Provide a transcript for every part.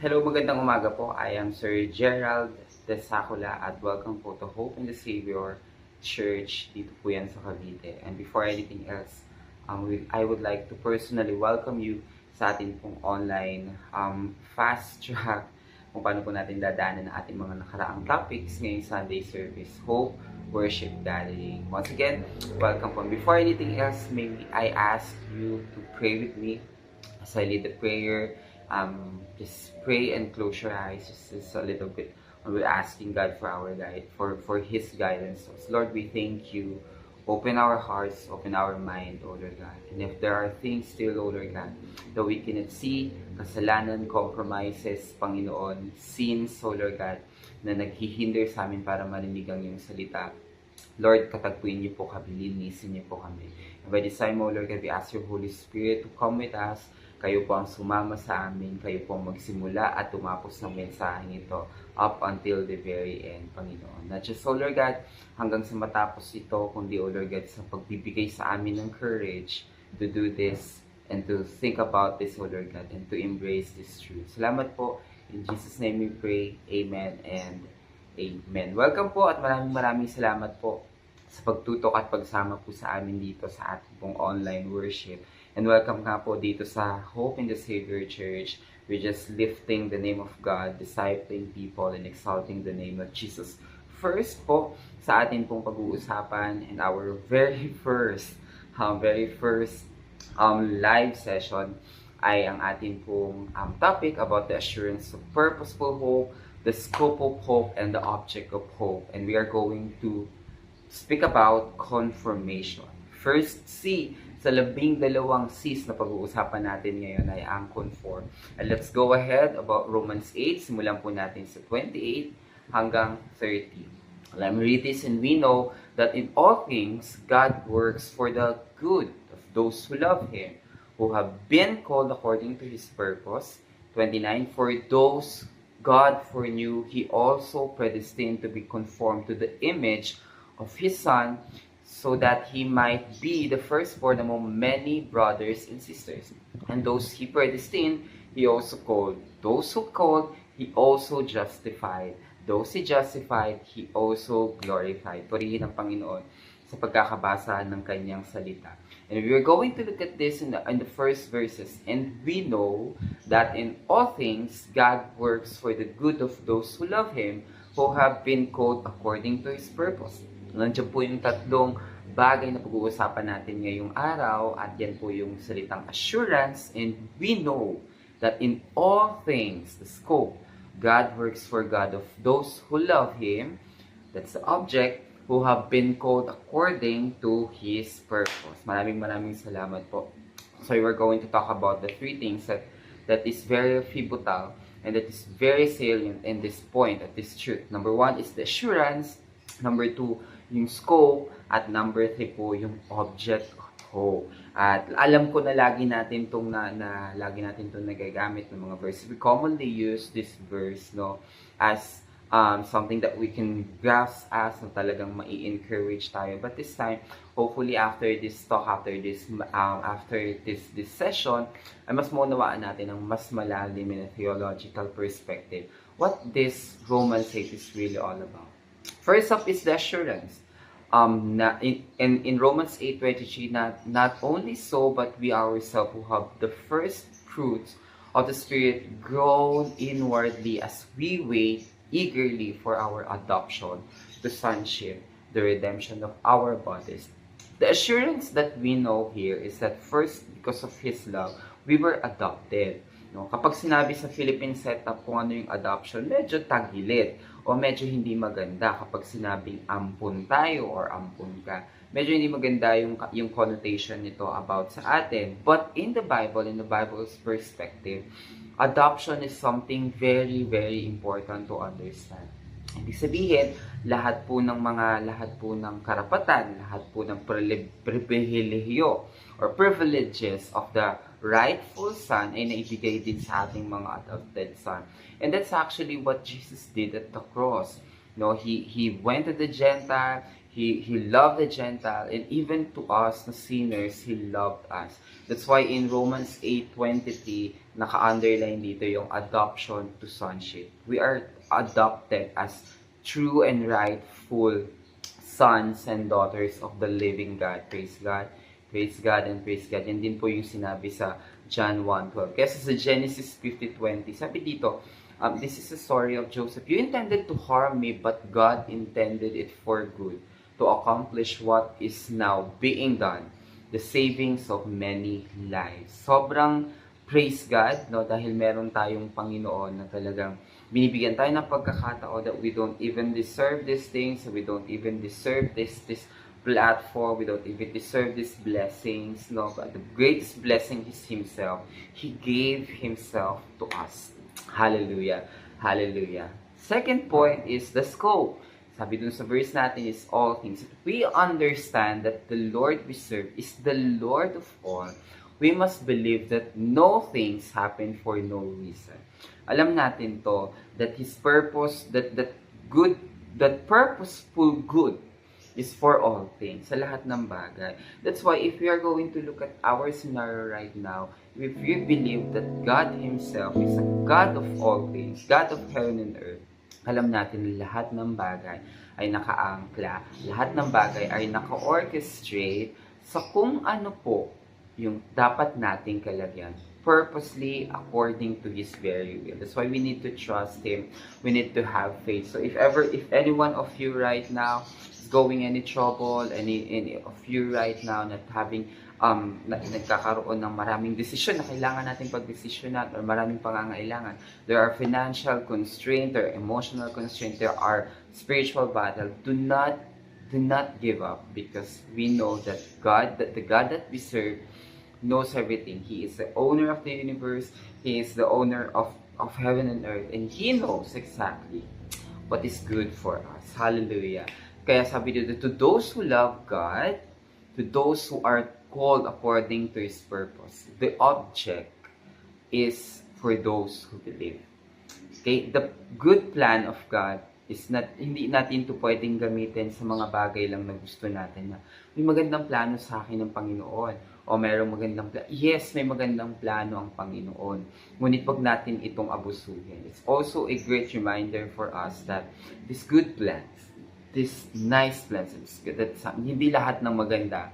Hello, magandang umaga po. I am Sir Gerald Desacula at welcome po to Hope in the Savior Church. Dito po yan sa Cavite. And before anything else, I would like to personally welcome you sa ating pong online fast track kung paano po natin dadaanan ang ating mga nakaraang topics ngayong Sunday service, Hope Worship Gathering. Once again, welcome po. Before anything else, maybe I ask you to pray with me as I lead the prayer. Just pray and close your eyes just a little bit. We're asking God for our guide, for His guidance. So, Lord, we thank you. Open our hearts, open our mind, O Lord God. And if there are things still, O Lord God, that we cannot see, kasalanan, compromises, Panginoon, sins, O Lord God, na naghihinder sa amin para marinig ang iyong salita, Lord, katagpuin niyo po kami, linisin niyo po kami. And by this time, O Lord God, we ask your Holy Spirit to come with us. Kayo po ang sumama sa amin, kayo po ang magsimula at tumapos ng mensaheng ito up until the very end, Panginoon. Not just, O Lord God, hanggang sa matapos ito, kundi, O Lord God, sa pagbibigay sa amin ng courage to do this and to think about this, O Lord God, and to embrace this truth. Salamat po. In Jesus' name we pray. Amen and Amen. Welcome po at maraming salamat po sa pagtutok at pagsama po sa amin dito sa ating pong online worship. And welcome nga po dito sa Hope in the Savior Church. We're just lifting the name of God, discipling people, and exalting the name of Jesus. First po, sa atin pong pag-uusapan and our very first live session ay ang atin pong topic about the assurance of purposeful hope, the scope of hope, and the object of hope. And we are going to speak about confirmation. First C sa 12 C's na pag-uusapan natin ngayon ay ang conform. And let's go ahead about Romans 8. Simulan po natin sa 28 hanggang 30. Let me read this. And we know that in all things, God works for the good of those who love Him, who have been called according to His purpose. 29. For those God foreknew, He also predestined to be conformed to the image of His Son, so that He might be the firstborn among many brothers and sisters. And those He predestined, He also called. Those who called, He also justified. Those He justified, He also glorified. Purihin ang Panginoon sa pagkakabasa ng Kanyang salita. And we're going to look at this in the first verses. And we know that in all things, God works for the good of those who love Him, who have been called according to His purpose. Nandiyan po yung tatlong bagay na pag-uusapan natin ngayong araw at yan po yung salitang assurance, and we know that in all things, the scope, God works for God of those who love Him, that's the object, who have been called according to His purpose. Maraming salamat po. So we're going to talk about the three things that is very pivotal and that is very salient in this point, at this truth. Number 1 is the assurance. Number 2, yung scope. At number 3 po, yung object of hope. At alam ko na lagi natin itong nagagamit ng mga verses. We commonly use this verse as something that we can grasp as na talagang mai-encourage tayo. But this time, hopefully after this talk, after this session, ay mas maunawaan natin ng mas malalim in a theological perspective what this Romans 8 is really all about. First up is the assurance. In Romans 8:23, not only so, but we ourselves who have the first fruits of the Spirit grown inwardly as we wait eagerly for our adoption to sonship, the redemption of our bodies. The assurance that we know here is that first, because of His love, we were adopted. Kapag sinabi sa Philippine setup kung ano yung adoption, medyo tagilid o medyo hindi maganda kapag sinabing ampun tayo or ampun ka. Medyo hindi maganda yung connotation nito about sa atin. But in the Bible's perspective, adoption is something very, very important to understand. Ibig sabihin, lahat po ng karapatan, lahat po ng pribilehiyo or privileges of the rightful son ay naibigay din sa ating mga adopted son. And that's actually what Jesus did at the cross. He went to the Gentile, He loved the Gentile, and even to us, the sinners, He loved us. That's why in Romans 8:23, naka-underline dito yung adoption to sonship. We are adopted as true and rightful sons and daughters of the living God. Praise God. Praise God and praise God. Yan din po yung sinabi sa John 1:12. Kasi sa Genesis 50:20, sabi dito, this is the story of Joseph. You intended to harm me, but God intended it for good, to accomplish what is now being done, the savings of many lives. Sobrang praise God, no? Dahil meron tayong Panginoon na talagang binibigyan tayo ng pagkakataon that we don't even deserve these things, we don't even deserve this platform, we don't even deserve these blessings, no? But the greatest blessing is Himself. He gave Himself to us. Hallelujah. Hallelujah. Second point is the scope. Sabi dun sa verse natin is all things. If we understand that the Lord we serve is the Lord of all, we must believe that no things happen for no reason. Alam natin to, that His purpose, that purposeful good is for all things, sa lahat ng bagay. That's why if we are going to look at our scenario right now, if we believe that God Himself is a God of all things, God of heaven and earth, alam natin lahat ng bagay ay nakaangkla, lahat ng bagay ay naka-orchestrate sa kung ano po yung dapat nating kalagyan, purposely according to His very will. That's why we need to trust Him. We need to have faith. So if any one of you right now is going any trouble, any of you right now not having nagkakaroon ng maraming desisyon na kailangan natin pagdesisyonan or maraming pangangailangan. There are financial constraints, there are emotional constraints, there are spiritual battle. Do not give up, because we know that the God that we serve knows everything. He is the owner of the universe. He is the owner of heaven and earth, and He knows exactly what is good for us. Hallelujah. Kaya sabi dito, to those who love God, to those who are called according to His purpose, the object is for those who believe. Okay? The good plan of God is hindi natin to pwedeng gamitin sa mga bagay lang na gusto natin. Na may magandang plano sa akin ng Panginoon. O mayroong magandang plano. Yes, may magandang plano ang Panginoon. Ngunit wag natin itong abusuhin. It's also a great reminder for us that these good plans, these nice plans, hindi lahat ng maganda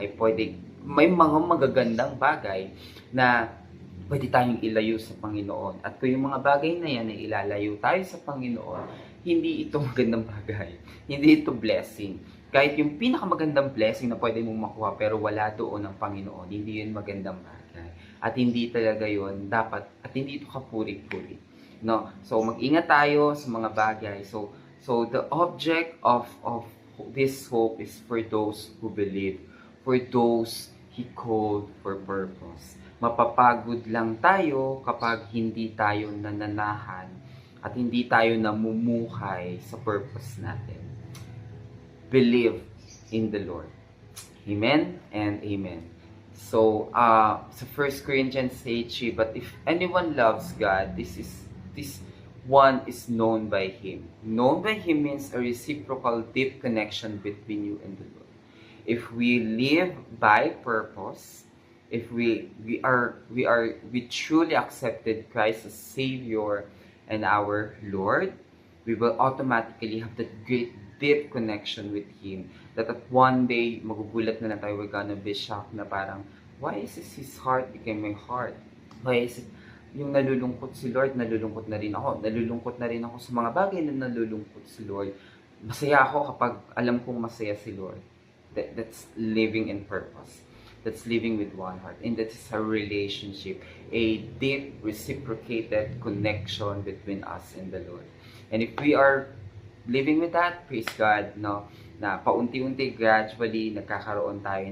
ay pwede, may mga magagandang bagay na pwede tayong ilayo sa Panginoon. At kung yung mga bagay na yan ay ilalayo tayo sa Panginoon, hindi ito magandang bagay. Hindi ito blessing. Kahit yung pinakamagandang blessing na pwede mong makuha pero wala doon ng Panginoon, hindi yun magandang bagay. At hindi talaga yun dapat, at hindi ito kapuri-puri. No? So mag-ingat tayo sa mga bagay. So the object of this hope is for those who believe, for those He called for purpose. Mapapagod lang tayo kapag hindi tayo nananahan at hindi tayo namumuhay sa purpose natin. Believe in the Lord. Amen and amen. So, sa 1 Corinthians 8:3, but if anyone loves God, this one is known by Him. Known by Him means a reciprocal deep connection between you and the Lord. If we live by purpose, if we truly accepted Christ as Savior and our Lord, we will automatically have that great deep connection with Him. That at one day, magugulat na tayo, we're gonna be shocked na parang, why is His heart became my heart? Why is it, yung nalulungkot si Lord, nalulungkot na rin ako. Nalulungkot na rin ako sa mga bagay na nalulungkot si Lord. Masaya ako kapag alam kong masaya si Lord. That's living in purpose. That's living with one heart. And that is a relationship, a deep, reciprocated connection between us and the Lord. And if we are living with that, praise God, no, na paunti-unti, gradually, nagkakaroon tayo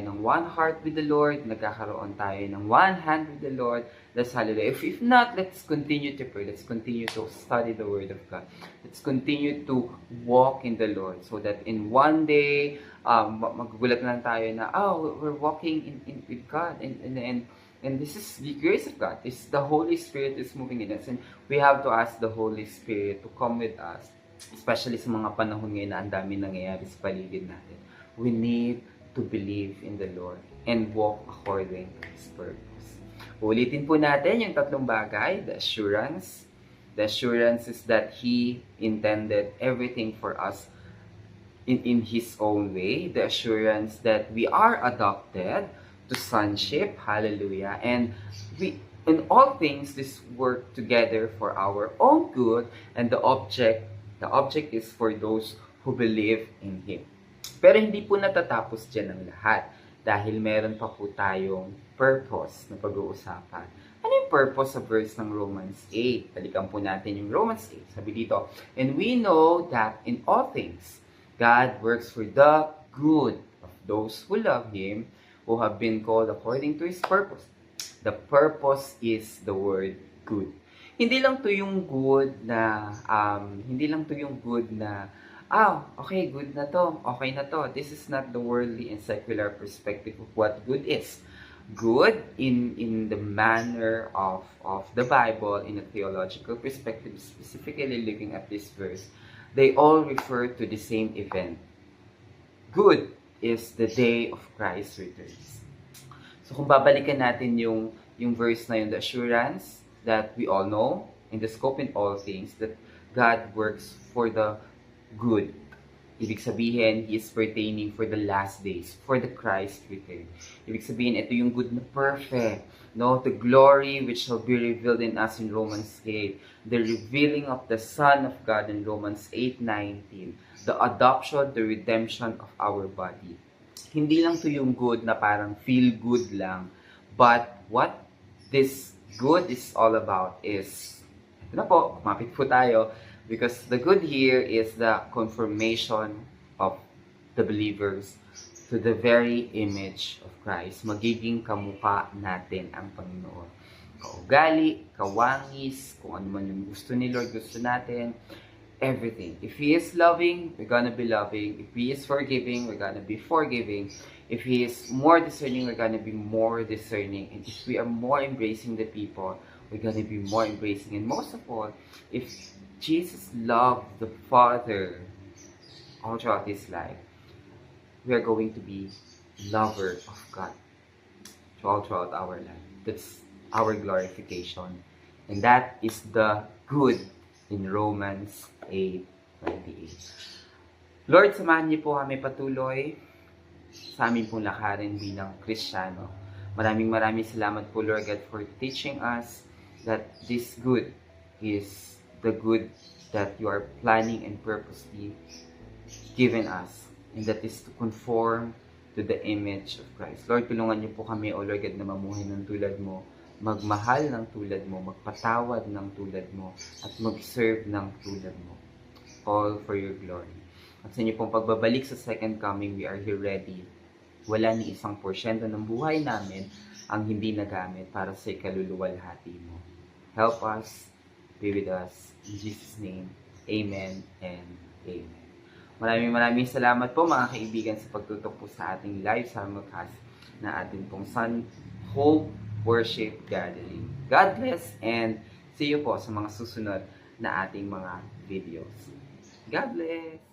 ng one heart with the Lord, nagkakaroon tayo ng one hand with the Lord. That's hallelujah. If not, let's continue to pray. Let's continue to study the Word of God. Let's continue to walk in the Lord so that in one day, magugulat na lang tayo na, we're walking in with God. And this is the grace of God. It's the Holy Spirit is moving in us. And we have to ask the Holy Spirit to come with us. Especially sa mga panahon ngayon na ang dami nangyayari sa paligid natin. We need to to believe in the Lord and walk according to His purpose. Ulitin po natin yung tatlong bagay, the assurance. The assurance is that He intended everything for us in His own way. The assurance that we are adopted to sonship, hallelujah, and we in all things this work together for our own good, and the object is for those who believe in Him. Pero hindi po natatapos dyan ang lahat dahil meron pa po tayong purpose na pag-uusapan. Ano yung purpose sa verse ng Romans 8? Balikan po natin yung Romans 8. Sabi dito, and we know that in all things God works for the good of those who love Him, who have been called according to His purpose. The purpose is the word good. Hindi lang to yung good na, okay, good na to, okay na to. This is not the worldly and secular perspective of what good is. Good in the manner of the Bible, in a theological perspective, specifically looking at this verse, they all refer to the same event. Good is the day of Christ's returns. So kung babalikan natin yung verse na yun, the assurance that we all know, in the scope in all things, that God works for the good. Ibig sabihin, He is pertaining for the last days, for the Christ return. Ibig sabihin, ito yung good na perfect, no? The glory which shall be revealed in us in Romans 8. The revealing of the Son of God in Romans 8:19. The adoption, the redemption of our body. Hindi lang to yung good na parang feel good lang. But what this good is all about is, ito na po, kumapit po tayo, because the good here is the confirmation of the believers to the very image of Christ. Magiging kamukha natin ang Panginoon. Kaugali, kawangis, kung ano man yung gusto ni Lord, gusto natin, everything. If He is loving, we're gonna be loving. If He is forgiving, we're gonna be forgiving. If He is more discerning, we're gonna be more discerning. And if we are more embracing the people, we're gonna be more embracing. And most of all, if Jesus loved the Father all throughout His life, we are going to be lovers of God all throughout our life. That's our glorification. And that is the good in Romans 8:28. Lord, samahan niyo po kami patuloy sa aming pong lakarin bilang Kristiyano. Maraming salamat po, Lord God, for teaching us that this good is the good that you are planning and purposely given us, and that is to conform to the image of Christ. Lord, tulungan niyo po kami, O Lord God, na mamuhay ng tulad mo, magmahal ng tulad mo, magpatawad ng tulad mo, at mag-serve ng tulad mo. All for your glory. At sa inyo pong pagbabalik sa second coming, we are here ready. Wala ni isang porsyento ng buhay namin ang hindi nagamit para sa ikaluluwalhati mo. Help us, be with us. In Jesus' name, amen and amen. Maraming salamat po mga kaibigan sa pagtutok po sa ating live simulcast na ating pong Sun Hope Worship Gathering. God bless and see you po sa mga susunod na ating mga videos. God bless!